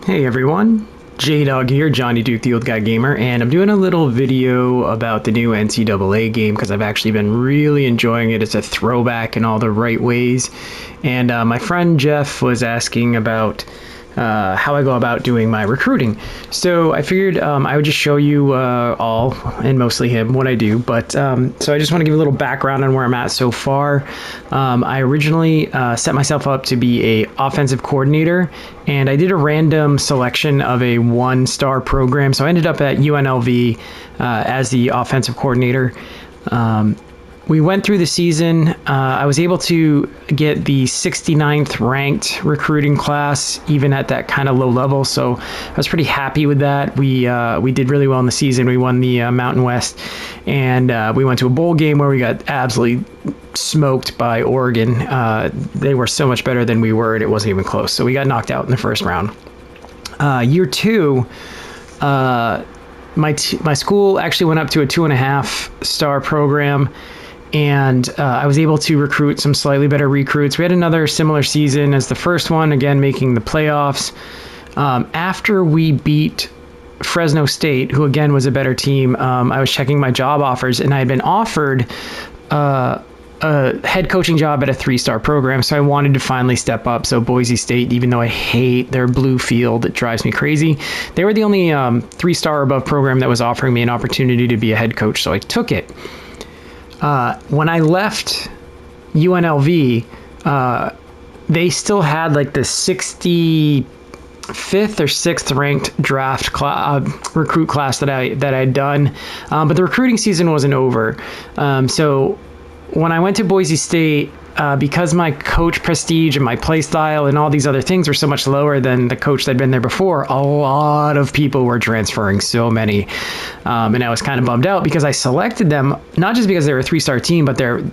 Hey everyone, J-Dog here, Johnny Duke, the old guy gamer, and I'm doing a little video about the new NCAA game because I've actually been really enjoying it. It's a throwback in all the right ways, and my friend Jeff was asking about how I go about doing my recruiting. So I figured I would just show you all, and mostly him, what I do. But so I just want to give a little background on where I'm at so far. I originally set myself up to be a offensive coordinator, and I did a random selection of a one-star program. So I ended up at UNLV as the offensive coordinator. We went through the season. I was able to get the 69th ranked recruiting class, even at that kind of low level. So I was pretty happy with that. We did really well in the season. We won the Mountain West, and we went to a bowl game where we got absolutely smoked by Oregon. They were so much better than we were, and it wasn't even close. So we got knocked out in the first round. Year two, my school actually went up to a 2.5-star program. And I was able to recruit some slightly better recruits. We had another similar season as the first one, again, making the playoffs. After we beat Fresno State, who again was a better team, I was checking my job offers, and I had been offered a head coaching job at a 3-star program. So I wanted to finally step up. So Boise State, even though I hate their blue field, it drives me crazy. They were the only 3-star or above program that was offering me an opportunity to be a head coach. So I took it. When I left UNLV, they still had like the 65th or 6th ranked draft recruit class that I'd done, but the recruiting season wasn't over. So when I went to Boise State, because my coach prestige and my play style and all these other things were so much lower than the coach that'd been there before, a lot of people were transferring, so many. And I was kind of bummed out because I selected them, not just because they were a 3-star team, but their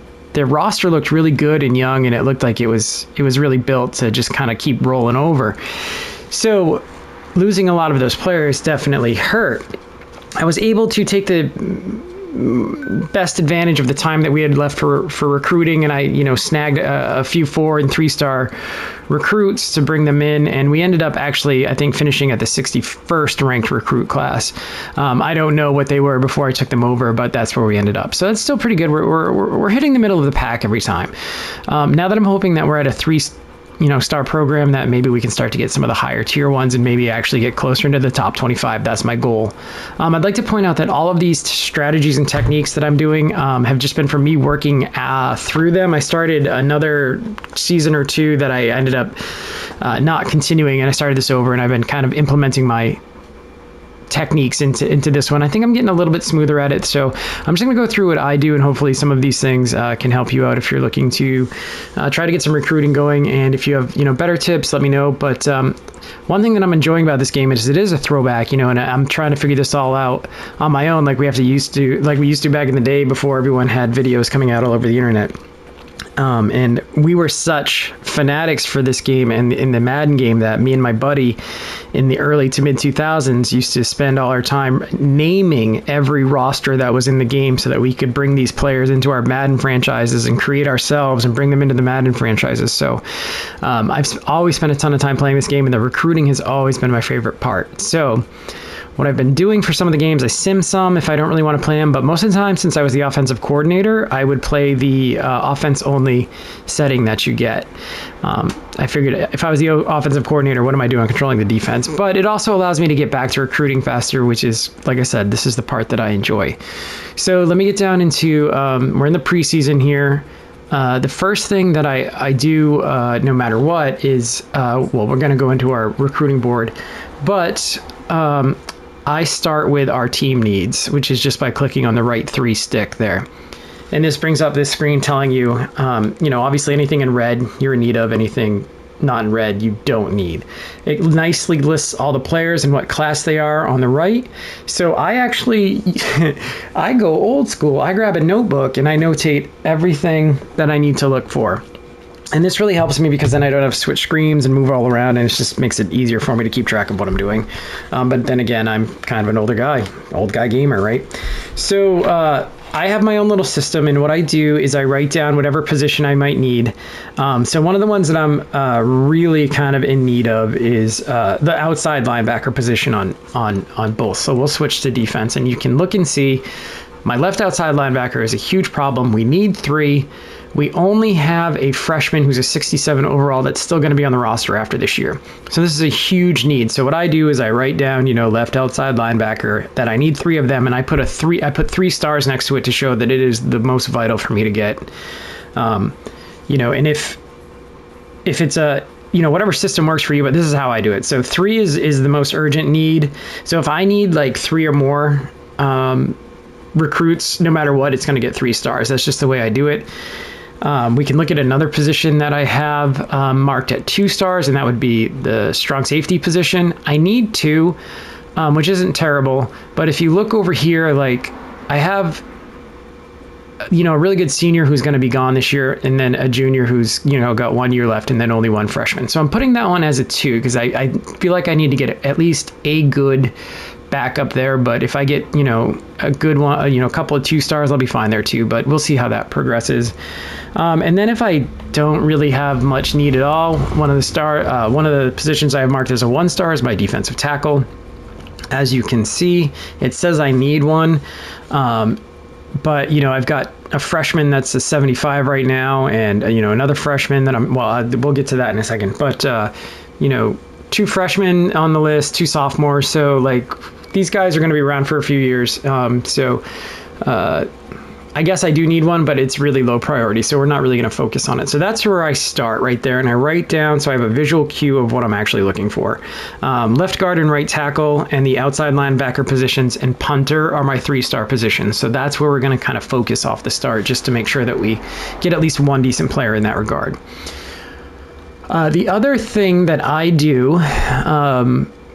roster looked really good and young, and it looked like it was really built to just kind of keep rolling over. So losing a lot of those players definitely hurt. I was able to take the best advantage of the time that we had left for recruiting, and I snagged a few 4- and 3-star recruits to bring them in, and we ended up actually, I think, finishing at the 61st ranked recruit class. I don't know what they were before I took them over, but that's where we ended up. So that's still pretty good. We're hitting the middle of the pack every time. Now that I'm hoping that we're at a 3-star program, that maybe we can start to get some of the higher tier ones and maybe actually get closer into the top 25. That's my goal. I'd like to point out that all of these strategies and techniques that I'm doing have just been from me working through them. I started another season or two that I ended up not continuing, and I started this over, and I've been kind of implementing my techniques into this one. I think I'm getting a little bit smoother at it, so I'm just going to go through what I do, and hopefully some of these things can help you out if you're looking to try to get some recruiting going. And if you have better tips, let me know. But one thing that I'm enjoying about this game is it is a throwback, and I'm trying to figure this all out on my own, like we used to back in the day before everyone had videos coming out all over the internet. And we were such fanatics for this game and in the Madden game that me and my buddy in the early to mid 2000s used to spend all our time naming every roster that was in the game so that we could bring these players into our Madden franchises and create ourselves and bring them into the Madden franchises. So I've always spent a ton of time playing this game, and the recruiting has always been my favorite part. So what I've been doing for some of the games, I sim some if I don't really want to play them, but most of the time, since I was the offensive coordinator, I would play the offense-only setting that you get. I figured if I was the offensive coordinator, what am I doing? Controlling the defense. But it also allows me to get back to recruiting faster, which is, like I said, this is the part that I enjoy. So let me get down into, we're in the preseason here. The first thing that I do, no matter what, is, we're going to go into our recruiting board, but I start with our team needs, which is just by clicking on the right 3 stick there. And this brings up this screen telling you, obviously anything in red you're in need of, anything not in red you don't need. It nicely lists all the players and what class they are on the right. So I actually, I go old school. I grab a notebook and I notate everything that I need to look for. And this really helps me because then I don't have to switch screens and move all around, and it just makes it easier for me to keep track of what I'm doing. But then again, I'm kind of an old guy gamer, right? So I have my own little system, and what I do is I write down whatever position I might need. So one of the ones that I'm really kind of in need of is the outside linebacker position on both. So we'll switch to defense, and you can look and see my left outside linebacker is a huge problem. We need 3. We only have a freshman who's a 67 overall that's still going to be on the roster after this year. So this is a huge need. So what I do is I write down, left outside linebacker, that I need 3 of them, and I put 3 stars next to it to show that it is the most vital for me to get. And if it's a, whatever system works for you, but this is how I do it. So 3 is the most urgent need. So if I need like 3 or more recruits, no matter what, it's going to get 3 stars. That's just the way I do it. We can look at another position that I have marked at 2 stars, and that would be the strong safety position. I need 2, which isn't terrible. But if you look over here, like I have, a really good senior who's going to be gone this year, and then a junior who's, got 1 year left, and then only 1 freshman. So I'm putting that one as a 2 because I feel like I need to get at least a good backup there. But if I get, a good one, a couple of 2 stars, I'll be fine there too. But we'll see how that progresses. And then if I don't really have much need at all, one of the positions I have marked as a 1 star is my defensive tackle. As you can see, it says I need 1. But, I've got a freshman that's a 75 right now, and, another freshman that we'll get to that in a second. But, 2 freshmen on the list, 2 sophomores. So, like, these guys are going to be around for a few years. I guess I do need 1, but it's really low priority, so we're not really going to focus on it. So that's where I start right there, and I write down so I have a visual cue of what I'm actually looking for. Left guard and right tackle and the outside linebacker positions and punter are my 3-star positions. So that's where we're going to kind of focus off the start, just to make sure that we get at least 1 decent player in that regard. The other thing that I do,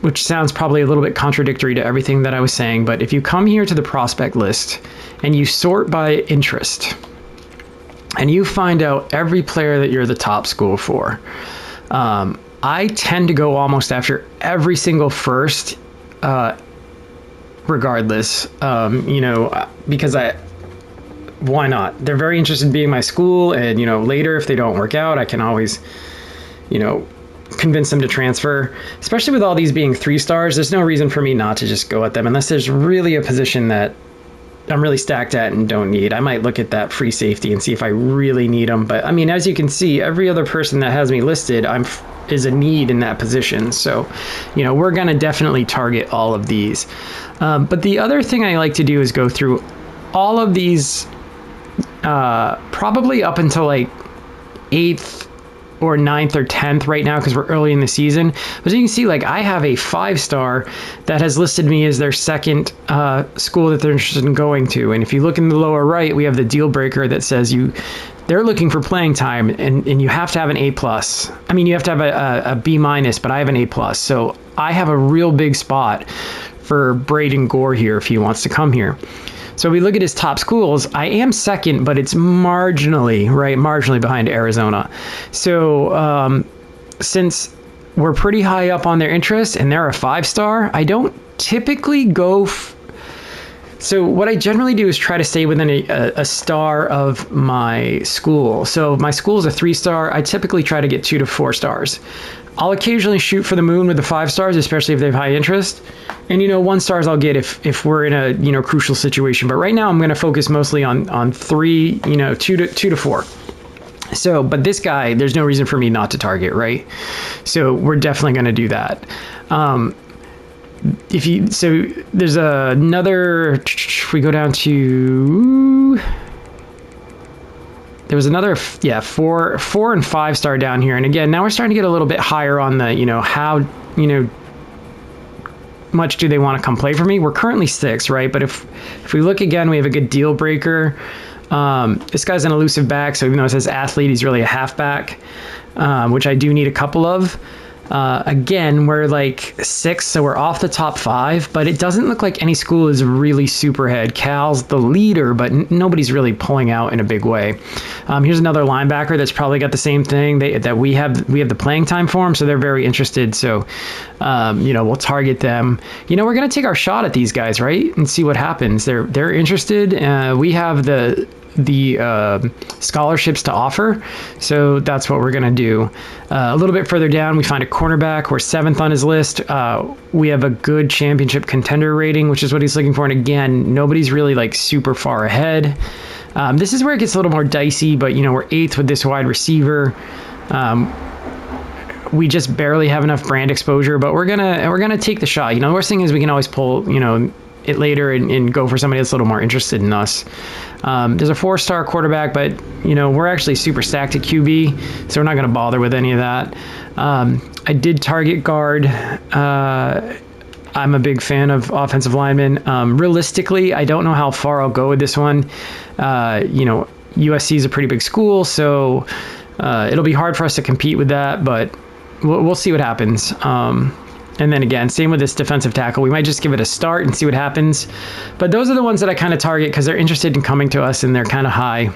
which sounds probably a little bit contradictory to everything that I was saying, but if you come here to the prospect list and you sort by interest and you find out every player that you're the top school for, I tend to go almost after every single first, regardless, because why not? They're very interested in being my school, and, later if they don't work out, I can always, convince them to transfer. Especially with all these being 3 stars, there's no reason for me not to just go at them unless there's really a position that I'm really stacked at and don't need. I might look at that free safety and see if I really need them. But I mean, as you can see, every other person that has me listed, is a need in that position. So, we're going to definitely target all of these. But the other thing I like to do is go through all of these, probably up until like 8th or 9th or 10th right now, because we're early in the season. But you can see, like, I have a 5-star that has listed me as their second school that they're interested in going to. And if you look in the lower right, we have the deal breaker that says they're looking for playing time, and you have to have an A+. I mean, you have to have a B-, but I have an A+. So I have a real big spot for Braden Gore here if he wants to come here. So we look at his top schools. I am second, but it's marginally behind Arizona. So since we're pretty high up on their interest and they're a 5-star, I don't typically go. So what I generally do is try to stay within a star of my school. So if my school is a 3-star, I typically try to get 2 to 4 stars. I'll occasionally shoot for the moon with the 5 stars, especially if they have high interest. And, 1 stars I'll get if we're in a, crucial situation. But right now I'm going to focus mostly on 3, 2 to 4. So, but this guy, there's no reason for me not to target, right? So we're definitely going to do that. There's another, if we go down to, there was another, 4 and 5-star down here. And again, now we're starting to get a little bit higher on the, how, much do they want to come play for me? We're currently 6, right? But if we look again, we have a good deal breaker. This guy's an elusive back, so even though it says athlete, he's really a halfback, which I do need a couple of. Again, we're like 6, so we're off the top 5, but it doesn't look like any school is really super ahead. Cal's the leader, but nobody's really pulling out in a big way. Here's another linebacker that's probably got the same thing. We have the playing time for them, so they're very interested. So, we'll target them. We're gonna take our shot at these guys, right, and see what happens. They're interested. We have the scholarships to offer, so that's what we're going to do. A little bit further down, we find a cornerback. We're 7th on his list. We have a good championship contender rating, which is what he's looking for, and again, nobody's really like super far ahead. This is where it gets a little more dicey, but we're 8th with this wide receiver. We just barely have enough brand exposure, but we're gonna take the shot. The worst thing is we can always pull it later and go for somebody that's a little more interested in us. There's a 4-star quarterback, but we're actually super stacked at QB, so we're not going to bother with any of that. I did target guard. I'm a big fan of offensive linemen. Realistically, I don't know how far I'll go with this one. USC is a pretty big school, so it'll be hard for us to compete with that, but we'll see what happens. And then again, same with this defensive tackle. We might just give it a start and see what happens. But those are the ones that I kind of target because they're interested in coming to us and they're kind of high,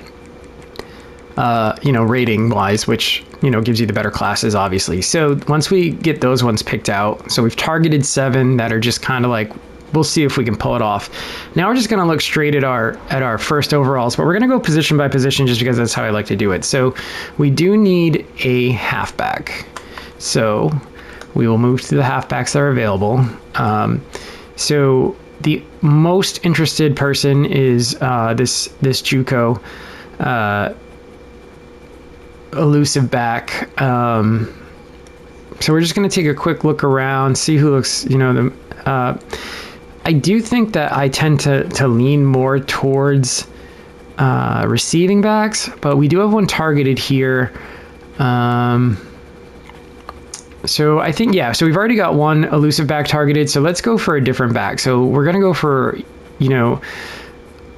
rating wise, which, gives you the better classes, obviously. So once we get those ones picked out, so we've targeted 7 that are just kind of like, we'll see if we can pull it off. Now we're just going to look straight at our first overalls, but we're going to go position by position just because that's how I like to do it. So we do need a halfback. So we will move to the halfbacks that are available. So the most interested person is this JUCO elusive back. So we're just going to take a quick look around, see who looks, I do think that I tend to lean more towards receiving backs, but we do have one targeted here. So I think, so we've already got one elusive back targeted. So let's go for a different back. So we're going to go for, an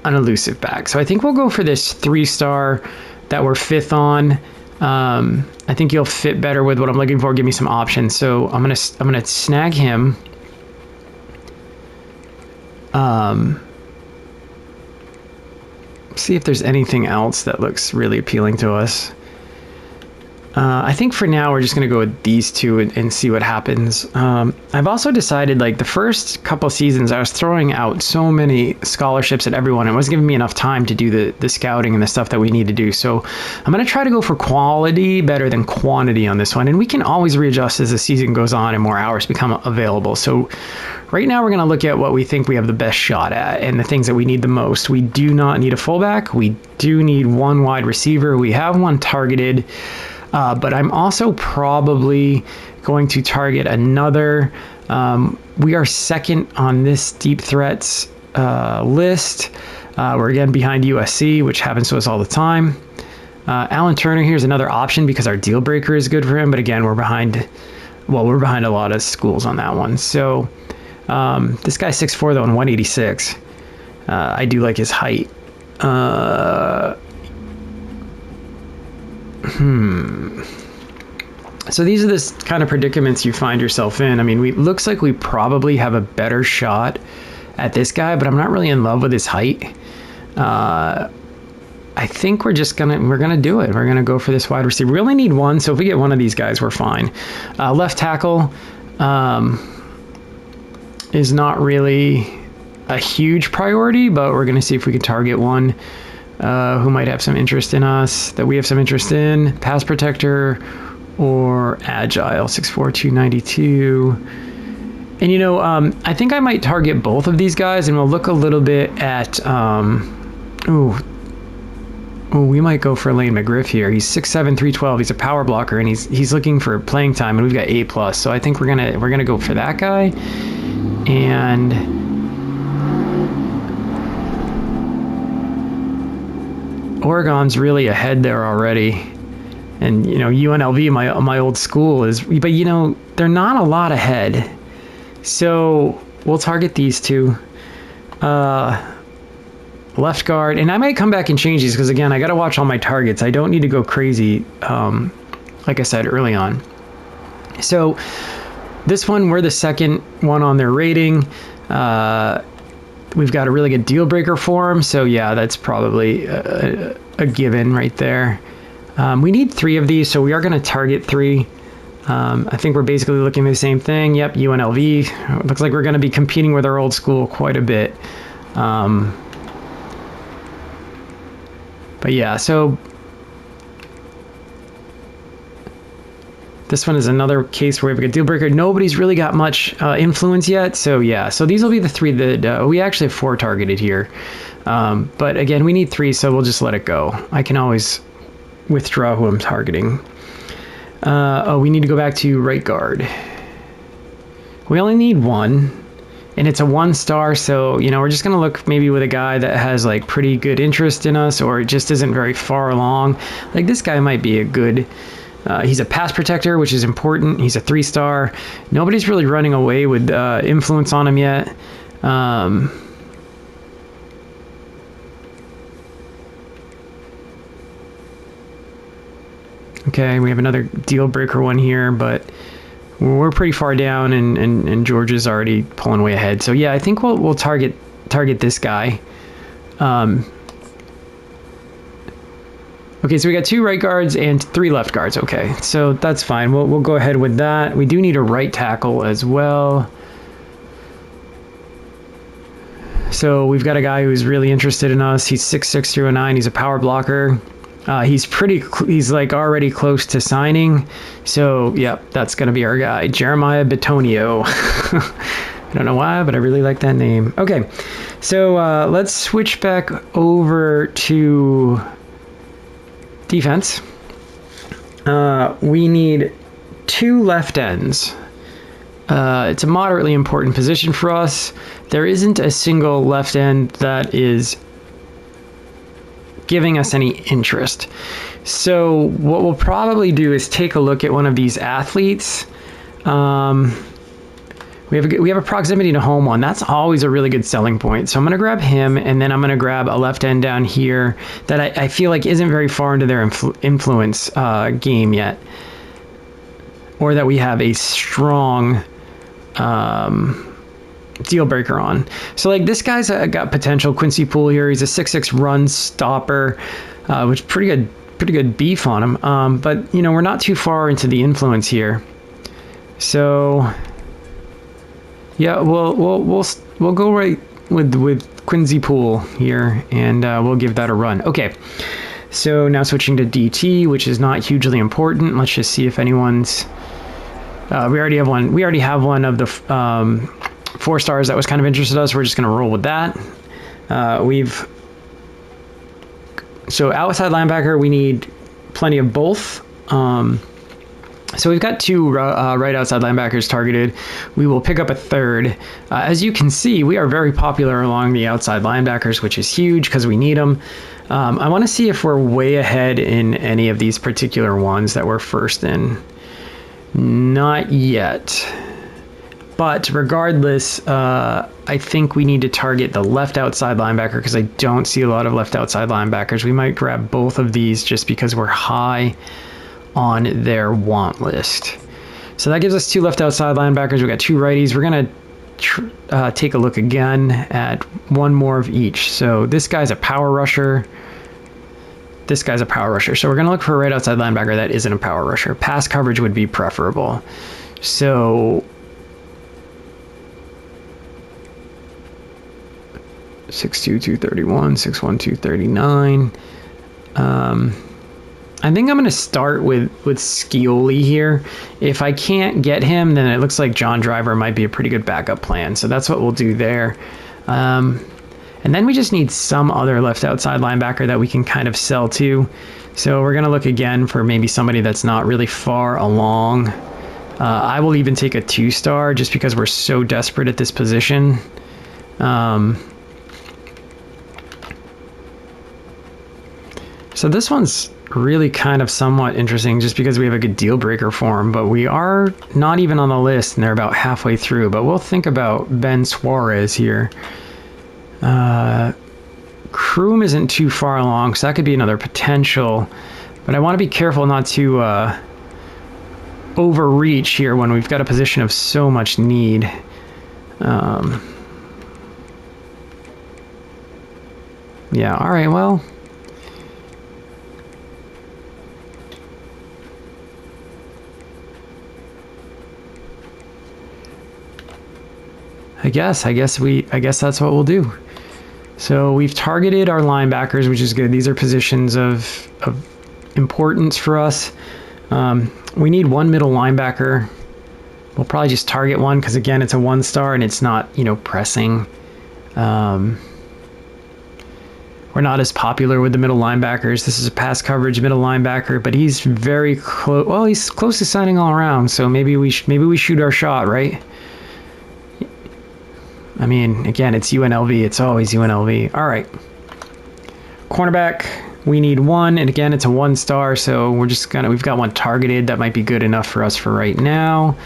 elusive back. So I think we'll go for this 3-star that we're 5th on. I think you'll fit better with what I'm looking for. Give me some options. So I'm going to snag him. See if there's anything else that looks really appealing to us. I think for now we're just going to go with these 2 and see what happens. I've also decided, like, the first couple seasons I was throwing out so many scholarships at everyone. It wasn't giving me enough time to do the scouting and the stuff that we need to do. So I'm going to try to go for quality better than quantity on this one. And we can always readjust as the season goes on and more hours become available. So right now we're going to look at what we think we have the best shot at and the things that we need the most. We do not need a fullback. We do need one wide receiver. We have one targeted. But I'm also probably going to target another. We are 2nd on this deep threats list. We're again behind USC, which happens to us all the time. Alan Turner here is another option because our deal breaker is good for him. But again, we're behind a lot of schools on that one. So this guy's 6'4", though, and 186. I do like his height. So these are the kind of predicaments you find yourself in. I mean, looks like we probably have a better shot at this guy, but I'm not really in love with his height. I think we're gonna do it. We're gonna go for this wide receiver. We only need one, so if we get one of these guys, we're fine. Left tackle is not really a huge priority, but we're gonna see if we can target one who might have some interest in us, that we have some interest in. Pass protector or agile, 6'4", 292. And I think I might target both of these guys, and we'll look a little bit at we might go for Lane McGriff here. He's 6'7", 312. He's a power blocker, and he's looking for playing time, and we've got A+. So I think we're gonna go for that guy. And Oregon's really ahead there already. And, UNLV, my old school, but, they're not a lot ahead. So we'll target these 2. Left guard. And I might come back and change these because, again, I got to watch all my targets. I don't need to go crazy, like I said early on. So this one, we're the second one on their rating. We've got a really good deal breaker for him. So yeah, that's probably a given right there. We need 3 of these, so we are going to target 3. I think we're basically looking at the same thing. Yep, UNLV. It looks like we're going to be competing with our old school quite a bit. But yeah, so this one is another case where we have a deal breaker. Nobody's really got much influence yet. So yeah, so these will be the 3 that we actually have 4 targeted here. But again, we need 3, so we'll just let it go. I can always withdraw who I'm targeting. We need to go back to right guard. We only need 1, and it's a 1-star. So, you know, we're just going to look maybe with a guy that has like pretty good interest in us, or it just isn't very far along. Like this guy might be a good, he's a pass protector, which is important. He's a 3-star. Nobody's really running away with influence on him yet. Okay, we have another deal breaker one here, but we're pretty far down, and George is already pulling way ahead. So yeah, I think we'll target this guy. Okay, so we got 2 right guards and 3 left guards. Okay, so that's fine. We'll go ahead with that. We do need a right tackle as well. So we've got a guy who's really interested in us. He's 6'6", 309. He's a power blocker. He's like already close to signing. So yep, that's gonna be our guy, Jeremiah Bitonio. I don't know why, but I really like that name. Okay, so let's switch back over to defense. We need 2 left ends. It's a moderately important position for us. There isn't a single left end that is giving us any interest. So what we'll probably do is take a look at one of these athletes. We have a proximity to home one. That's always a really good selling point. So I'm going to grab him, and then I'm going to grab a left end down here that I feel like isn't very far into their influence game yet, or that we have a strong deal breaker on. So like this guy's got potential. Quincy Poole here. He's a 6'6" run stopper, which pretty good beef on him. But you know, we're not too far into the influence here. So yeah, we'll go right with Quincy Poole here, and we'll give that a run. Okay. So now switching to DT, which is not hugely important. Let's just see if anyone's. We already have one. We already have one of the 4 stars that was kind of interested in us. We're just going to roll with that. So outside linebacker, we need plenty of both. So we've got 2 right outside linebackers targeted. We will pick up a 3rd. As you can see, we are very popular along the outside linebackers, which is huge because we need them. I want to see if we're way ahead in any of these particular ones that we're first in. Not yet. But regardless, I think we need to target the left outside linebacker because I don't see a lot of left outside linebackers. We might grab both of these just because we're high on their want list. So that gives us 2 left outside linebackers. We got 2 righties. We're going to take a look again at 1 more of each. So this guy's a power rusher. This guy's a power rusher. So we're going to look for a right outside linebacker that isn't a power rusher. Pass coverage would be preferable. So 6'2", 231, 6'1", 239. I think I'm going to start with Scioli here. If I can't get him, then it looks like John Driver might be a pretty good backup plan. So that's what we'll do there. And then we just need some other left outside linebacker that we can kind of sell to. So we're going to look again for maybe somebody that's not really far along. I will even take a 2-star just because we're so desperate at this position. So this one's really kind of somewhat interesting just because we have a good deal breaker for him, but we are not even on the list and they're about halfway through. But we'll think about Ben Suarez here. Kroom isn't too far along, so that could be another potential, but I want to be careful not to overreach here when we've got a position of so much need. Yeah, all right, well. I guess that's what we'll do. So we've targeted our linebackers, which is good. These are positions of importance for us. We need one middle linebacker. We'll probably just target one because, again, it's a 1-star and it's not, pressing. We're not as popular with the middle linebackers. This is a pass coverage middle linebacker, but he's very close. Well, he's close to signing all around, so maybe we shoot our shot, right? I mean, again, it's UNLV. It's always UNLV. All right. Cornerback, we need one, and again, it's a 1-star, so we've got one targeted. That might be good enough for us for right now.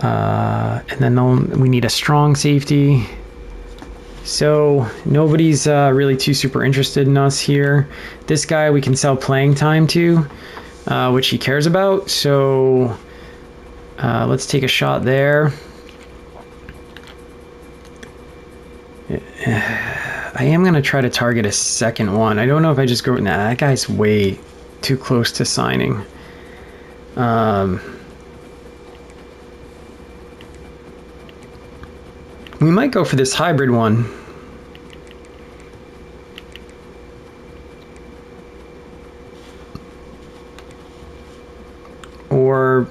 And then we need a strong safety. So nobody's really too super interested in us here. This guy we can sell playing time to, which he cares about. So let's take a shot there. I am going to try to target a second one. I don't know if I just go... Nah, that guy's way too close to signing. We might go for this hybrid one. Or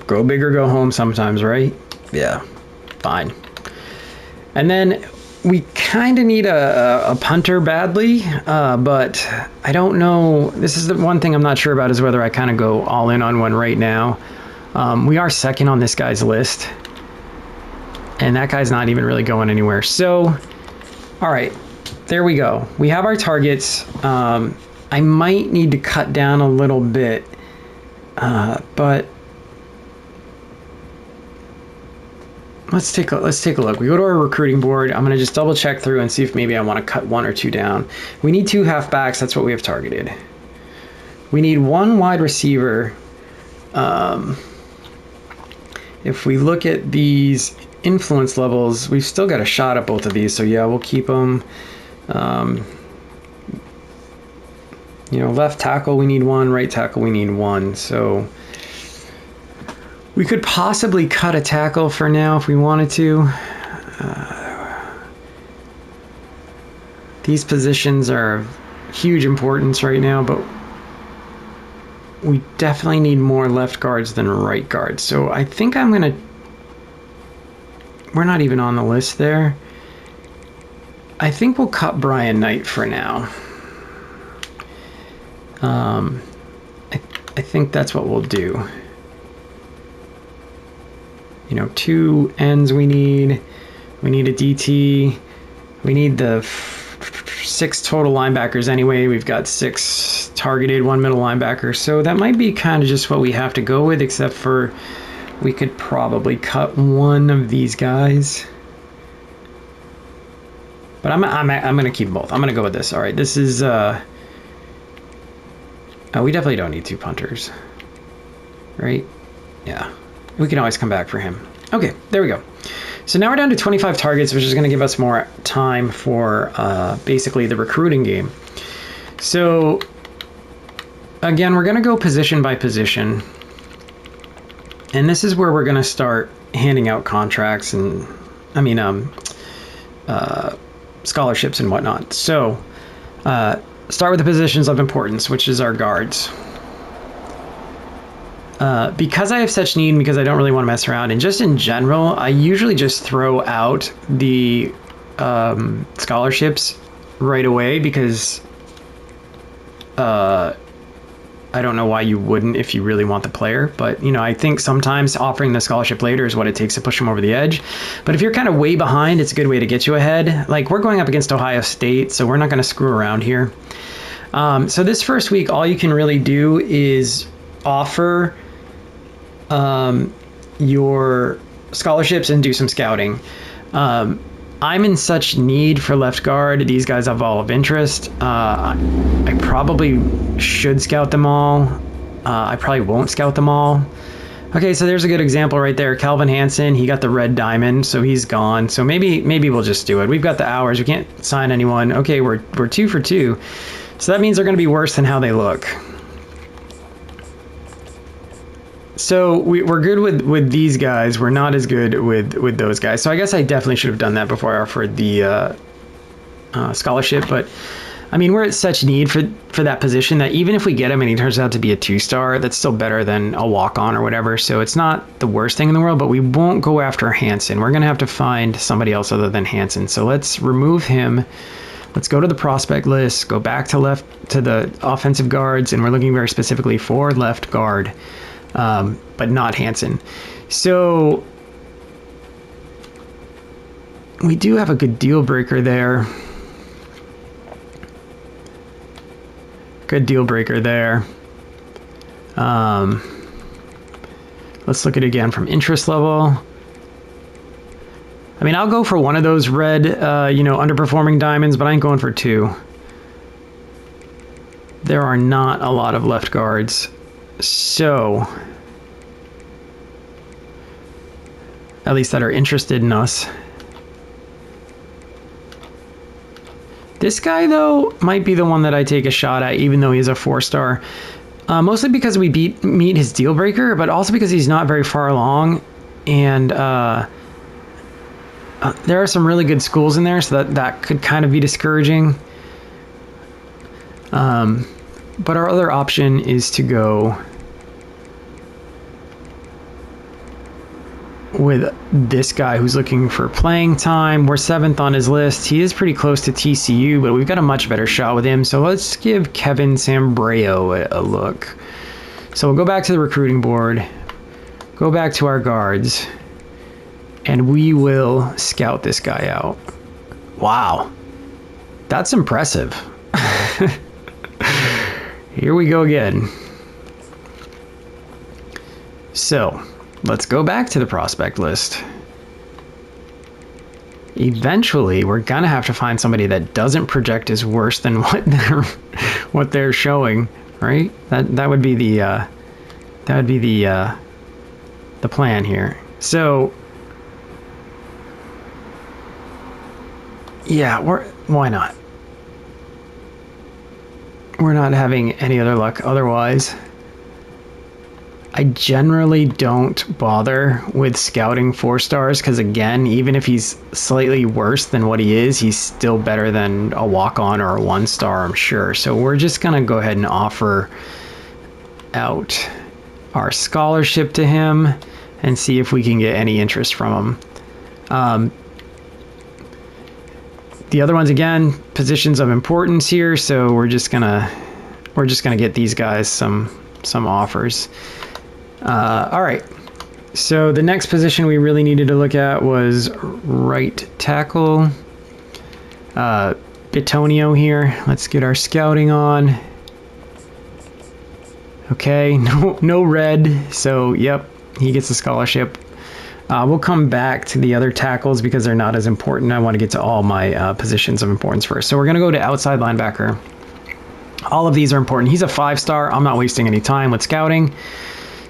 go big or go home sometimes, right? Yeah, fine. And then we kind of need a punter badly, but I don't know. This is the one thing I'm not sure about, is whether I kind of go all in on one right now. We are second on this guy's list, and that guy's not even really going anywhere. So, all right, there we go. We have our targets. I might need to cut down a little bit, but let's take a look. We go to our recruiting board. I'm gonna just double check through and see if maybe I want to cut 1 or 2 down. We need 2 halfbacks. That's what we have targeted. We need 1 wide receiver. If we look at these influence levels, we've still got a shot at both of these. So yeah, we'll keep them. Left tackle we need 1. Right tackle we need 1. So we could possibly cut a tackle for now if we wanted to. These positions are of huge importance right now, but we definitely need more left guards than right guards. So I think we're not even on the list there. I think we'll cut Brian Knight for now. I think that's what we'll do. 2 ends we need. We need a DT. We need the 6 total linebackers anyway. We've got 6 targeted, 1 middle linebacker. So that might be kind of just what we have to go with, except for we could probably cut 1 of these guys. But I'm going to keep both. I'm going to go with this. All right, this is... we definitely don't need 2 punters. Right? Yeah. We can always come back for him. Okay, there we go. So now we're down to 25 targets, which is going to give us more time for basically the recruiting game. So again, we're going to go position by position. And this is where we're going to start handing out contracts and, scholarships and whatnot. So start with the positions of importance, which is our guards. Because I have such need, and because I don't really want to mess around, and just in general, I usually just throw out the scholarships right away, because I don't know why you wouldn't if you really want the player. But, I think sometimes offering the scholarship later is what it takes to push them over the edge. But if you're kind of way behind, it's a good way to get you ahead. Like, we're going up against Ohio State, so we're not going to screw around here. So this first week, all you can really do is offer your scholarships and do some scouting. I'm in such need for left guard. These guys have all of interest. I probably should scout them all. I probably won't scout them all. Okay, so there's a good example right there. Calvin Hansen, he got the red diamond, so he's gone. So maybe we'll just do it. We've got the hours. We can't sign anyone. Okay, we're 2 for 2. So that means they're going to be worse than how they look. So we're good with these guys. We're not as good with those guys. So I guess I definitely should have done that before I offered the scholarship. But I mean, we're at such need for that position that even if we get him and he turns out to be a 2-star, that's still better than a walk-on or whatever. So it's not the worst thing in the world, but we won't go after Hansen. We're going to have to find somebody else other than Hansen. So let's remove him. Let's go to the prospect list, go back to the offensive guards, and we're looking very specifically for left guard, but not Hansen. So we do have a good deal breaker there. Good deal breaker there. Let's look at it again from interest level. I mean, I'll go for one of those red, underperforming diamonds, but I ain't going for 2. There are not a lot of left guards. So, at least that are interested in us. This guy, though, might be the one that I take a shot at, even though he's a 4-star. Mostly because we meet his deal breaker, but also because he's not very far along. And there are some really good schools in there, so that could kind of be discouraging. But our other option is to go with this guy who's looking for playing time. We're 7th on his list. He is pretty close to TCU, but we've got a much better shot with him. So let's give Kevin Sambreo a look. So we'll go back to the recruiting board, go back to our guards, and we will scout this guy out. Wow, that's impressive. Here we go again. So let's go back to the prospect list. Eventually, we're gonna have to find somebody that doesn't project as worse than what they're showing, right? That would be the plan here. So yeah, why not? We're not having any other luck otherwise. I generally don't bother with scouting 4-stars because, again, even if he's slightly worse than what he is, he's still better than a walk-on or a 1-star, I'm sure. So we're just going to go ahead and offer out our scholarship to him and see if we can get any interest from him. The other ones, again, positions of importance here, so we're just gonna get these guys some offers. All right. So the next position we really needed to look at was right tackle. Bitonio here. Let's get our scouting on. Okay, no red, so yep, he gets a scholarship. We'll come back to the other tackles because they're not as important. I want to get to all my positions of importance first. So we're going to go to outside linebacker. All of these are important. He's a 5-star. I'm not wasting any time with scouting.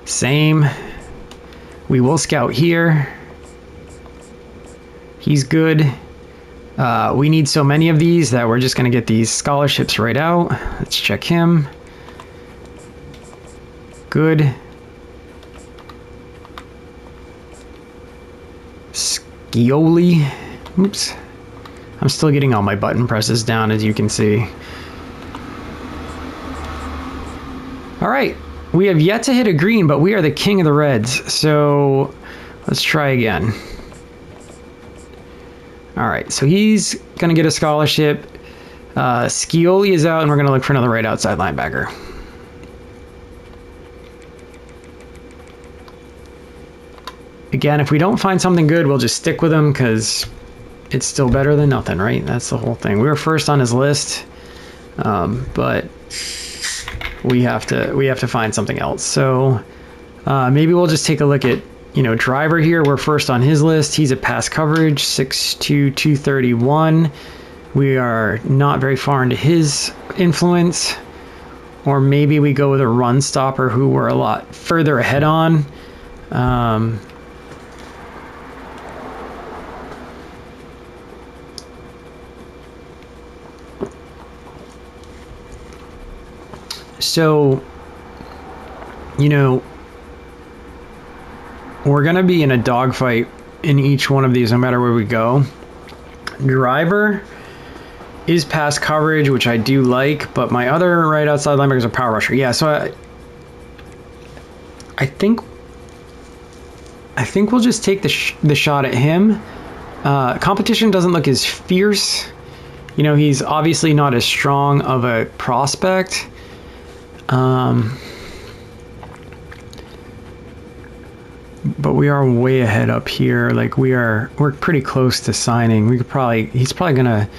Same. We will scout here. He's good. We need so many of these that we're just going to get these scholarships right out. Let's check him. Good. Scioli. Oops. I'm still getting all my button presses down, as you can see. All right. We have yet to hit a green, but we are the king of the reds. So let's try again. All right. So he's going to get a scholarship. Scioli is out, and we're going to look for another right outside linebacker. Again, if we don't find something good, we'll just stick with him because it's still better than nothing, right? That's the whole thing. We were first on his list, but we have to find something else. So maybe we'll just take a look at, Driver here. We're first on his list. He's a pass coverage, 6'2", 231. We are not very far into his influence. Or maybe we go with a run stopper who we're a lot further ahead on. So, you know, we're going to be in a dogfight in each one of these no matter where we go. Driver is pass coverage, which I do like, but my other right outside linebacker is a power rusher. Yeah, so I think we'll just take the shot at him. Competition doesn't look as fierce. You know, he's obviously not as strong of a prospect. But we are way ahead up here. Like we're pretty close to signing. He's probably gonna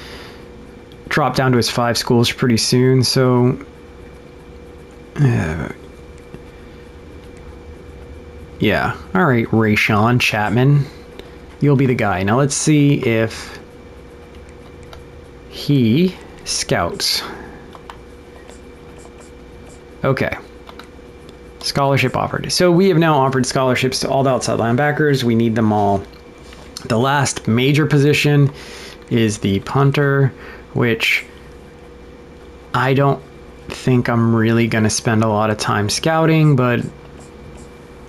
drop down to his 5 schools pretty soon. So yeah. All right, Rayshawn Chapman, you'll be the guy. Now let's see if he scouts. Okay. Scholarship offered. So we have now offered scholarships to all the outside linebackers. We need them all. The last major position is the punter, which I don't think I'm really going to spend a lot of time scouting, but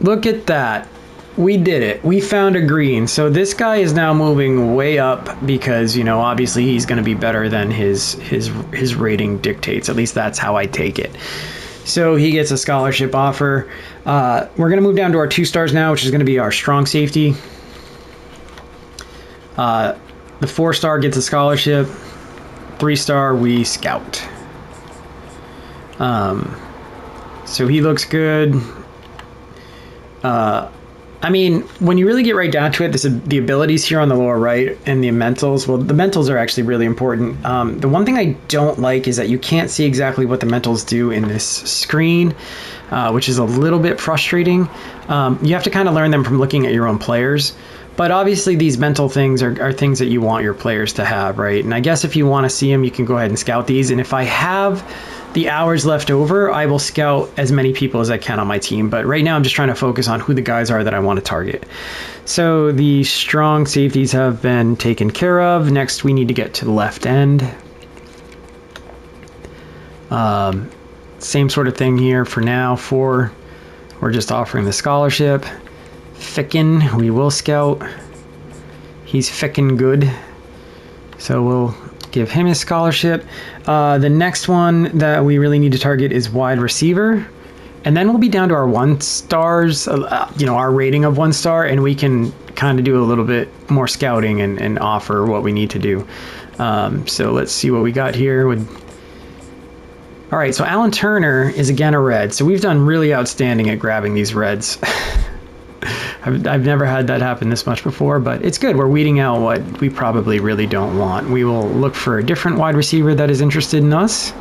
look at that. We did it. We found a green. So this guy is now moving way up because, you know, obviously he's going to be better than his rating dictates. At least that's how I take it. So he gets a scholarship offer. We're going to move down to our 2 stars now, which is going to be our strong safety. The 4-star gets a scholarship. 3-star, we scout. So he looks good. I mean, when you really get right down to it, the abilities here on the lower right and the mentals, well, the mentals are actually really important. The one thing I don't like is that you can't see exactly what the mentals do in this screen, which is a little bit frustrating. You have to kind of learn them from looking at your own players. But obviously these mental things are things that you want your players to have, right? And I guess if you want to see them, you can go ahead and scout these. And if I have the hours left over, I will scout as many people as I can on my team. But right now I'm just trying to focus on who the guys are that I want to target. So the strong safeties have been taken care of. Next, we need to get to the left end. Same sort of thing here for now. We're just offering the scholarship. Ficken, we will scout. He's Ficken good. So we'll give him his scholarship. The next one that we really need to target is wide receiver. And then we'll be down to our 1-stars, our rating of 1-star, and we can kind of do a little bit more scouting and offer what we need to do. So let's see what we got here. All right, so Alan Turner is again a red. So we've done really outstanding at grabbing these reds. I've never had that happen this much before, but it's good. We're weeding out what we probably really don't want. We will look for a different wide receiver that is interested in us.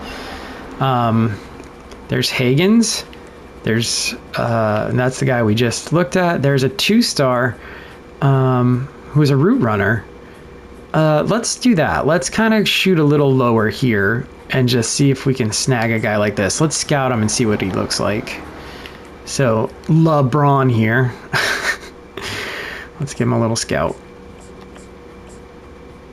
There's Hagens. There's that's the guy we just looked at. There's a 2-star who's a route runner. Let's do that. Let's kind of shoot a little lower here and just see if we can snag a guy like this. Let's scout him and see what he looks like. So LeBron here. Let's give him a little scout.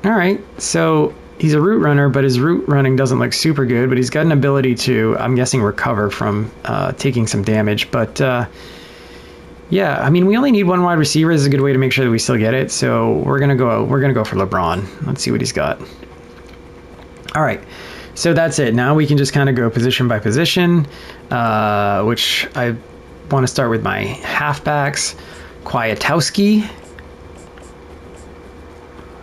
All right, so he's a route runner, but his route running doesn't look super good, but he's got an ability to, I'm guessing, recover from taking some damage. But yeah, I mean, we only need 1 wide receiver. This is a good way to make sure that we still get it. So we're gonna go for LeBron. Let's see what he's got. All right, so that's it. Now we can just kind of go position by position, which I want to start with my halfbacks. Kwiatkowski.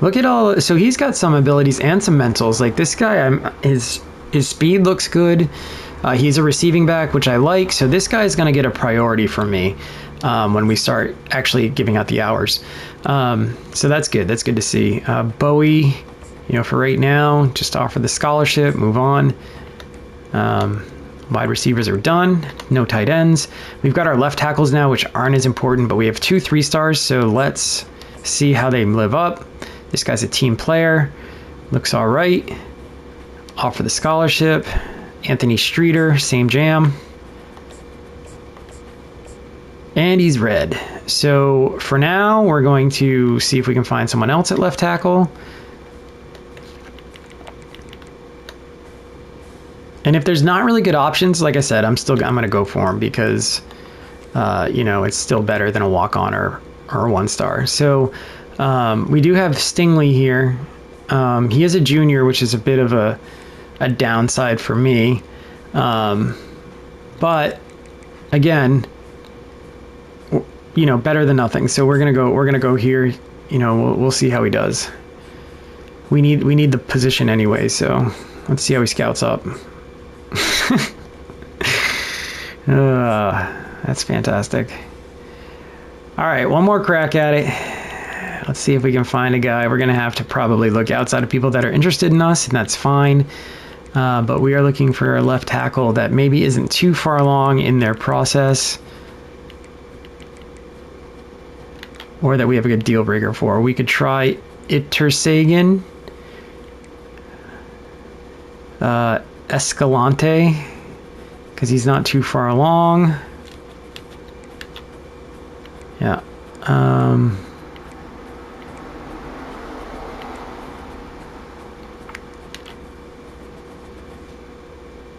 Look at all. So he's got some abilities and some mentals. Like this guy, his speed looks good. He's a receiving back, which I like. So this guy is going to get a priority from me when we start actually giving out the hours. So that's good. That's good to see. Bowie, for right now, just offer the scholarship. Move on. Wide receivers are done. No tight ends. We've got our left tackles now, which aren't as important, but we have 2 3-stars. So let's see how they live up. This guy's a team player. Looks all right. Offer the scholarship. Anthony Streeter, same jam. And he's red. So for now, we're going to see if we can find someone else at left tackle. And if there's not really good options, like I said, I'm going to go for him because, you know, it's still better than a walk-on or a 1-star. So we do have Stingley here. He is a junior, which is a bit of a downside for me. But again, you know, better than nothing. So we're gonna go here. You know, we'll see how he does. We need the position anyway. So let's see how he scouts up. That's fantastic. All right, one more crack at it. Let's see if we can find a guy. We're gonna have to probably look outside of people that are interested in us, and that's fine. But we are looking for a left tackle that maybe isn't too far along in their process, or that we have a good deal breaker for. We could try Itersagan, Escalante, because he's not too far along. Yeah.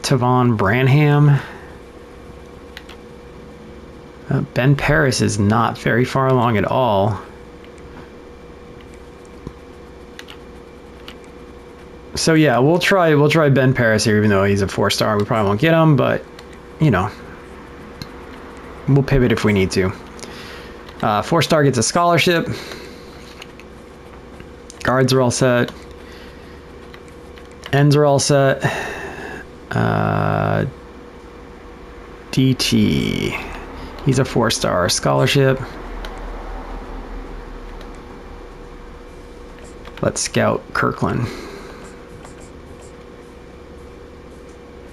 Tavon Branham. Ben Paris is not very far along at all. So yeah, we'll try Ben Paris here, even though he's a 4-star. We probably won't get him, but you know, we'll pivot if we need to. 4-star gets a scholarship. Guards are all set. Ends are all set. DT. He's a 4-star scholarship. Let's scout Kirkland.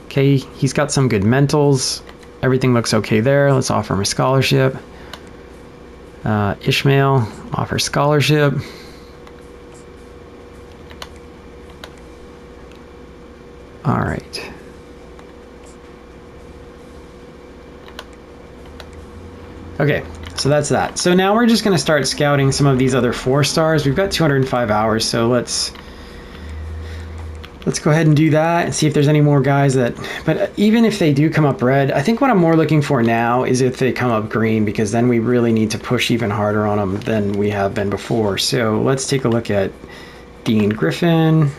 Okay, he's got some good mentals. Everything looks okay there. Let's offer him a scholarship. Ishmael, offer scholarship. All right. Okay, so that's that. So now we're just going to start scouting some of these other 4-stars. We've got 205 hours, so let's go ahead and do that and see if there's any more guys that... But even if they do come up red, I think what I'm more looking for now is if they come up green, because then we really need to push even harder on them than we have been before. So let's take a look at Dean Griffin.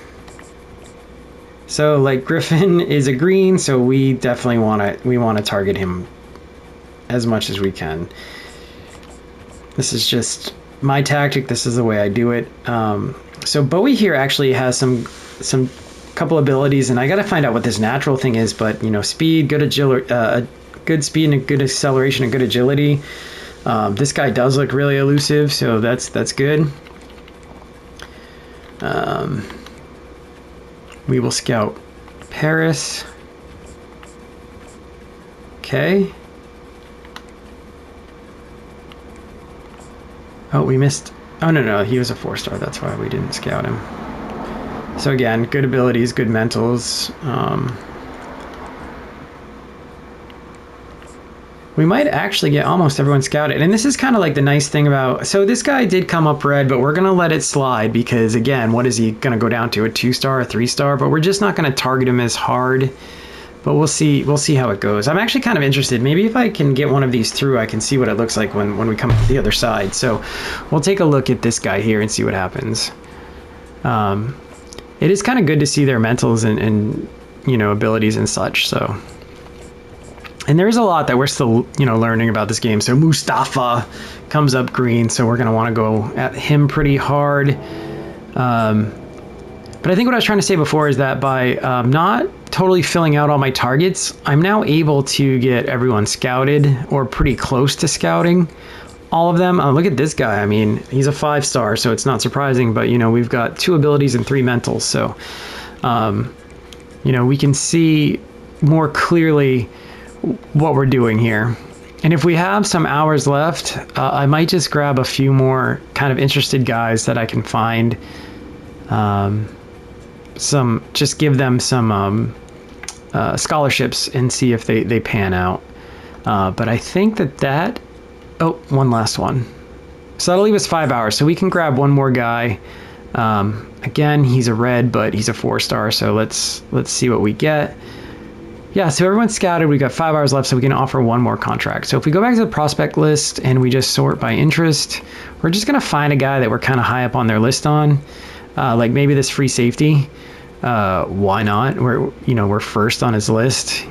So like Griffin is a green, so we definitely want to target him as much as we can. This is just my tactic. This is the way I do it. So Bowie here actually has some couple abilities, and I got to find out what this natural thing is. But you know, speed, good agility, good speed and good acceleration and good agility. This guy does look really elusive, so that's good. We will scout Paris. Okay. Oh, we missed. Oh, no, he was a 4-star. That's why we didn't scout him. So again, good abilities, good mentals. We might actually get almost everyone scouted. And this is kind of like the nice thing about... So this guy did come up red, but we're going to let it slide because, again, what is he going to go down to? A 2-star, a 3-star? But we're just not going to target him as hard. But we'll see how it goes. I'm actually kind of interested. Maybe if I can get one of these through, I can see what it looks like when we come to the other side. So we'll take a look at this guy here and see what happens. It is kind of good to see their mentals and you know, abilities and such. So, and there's a lot that we're still, you know, learning about this game. So Mustafa comes up green, so we're going to want to go at him pretty hard. But I think what I was trying to say before is that by not totally filling out all my targets, I'm now able to get everyone scouted or pretty close to scouting all of them. Look at this guy. I mean, he's a 5-star, so it's not surprising, but you know, we've got 2 abilities and 3 mentals. So, you know, we can see more clearly what we're doing here. And if we have some hours left, I might just grab a few more kind of interested guys that I can find. Just give them some scholarships and see if they pan out. But I think that Oh, one last one. So that'll leave us 5 hours. So we can grab one more guy. Again, he's a red, but he's a 4-star. So let's see what we get. Yeah, so everyone's scouted. We've got 5 hours left, so we can offer one more contract. So if we go back to the prospect list and we just sort by interest, we're just going to find a guy that we're kind of high up on their list on, like maybe this free safety. Why not? We're first on his list.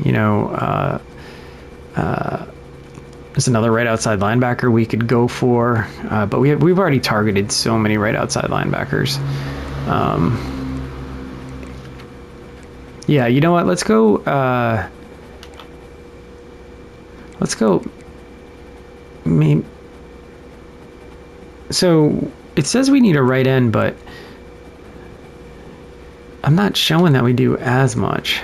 There's another right outside linebacker we could go for, but we've already targeted so many right outside linebackers. Yeah, you know what? Let's go. So it says we need a right end, but I'm not showing that we do as much.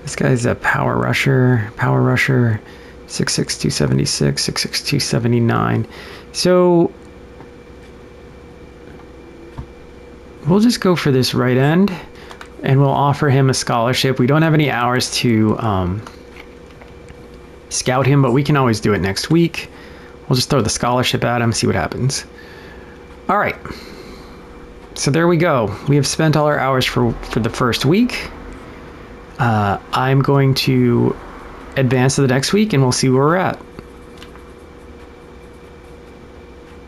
This guy's a power rusher, 6'6", 276, 6'6", 279. So we'll just go for this right end, and we'll offer him a scholarship. We don't have any hours to scout him, but we can always do it next week. We'll just throw the scholarship at him, see what happens. All right. So there we go. We have spent all our hours for the first week. I'm going to advance to the next week, and we'll see where we're at.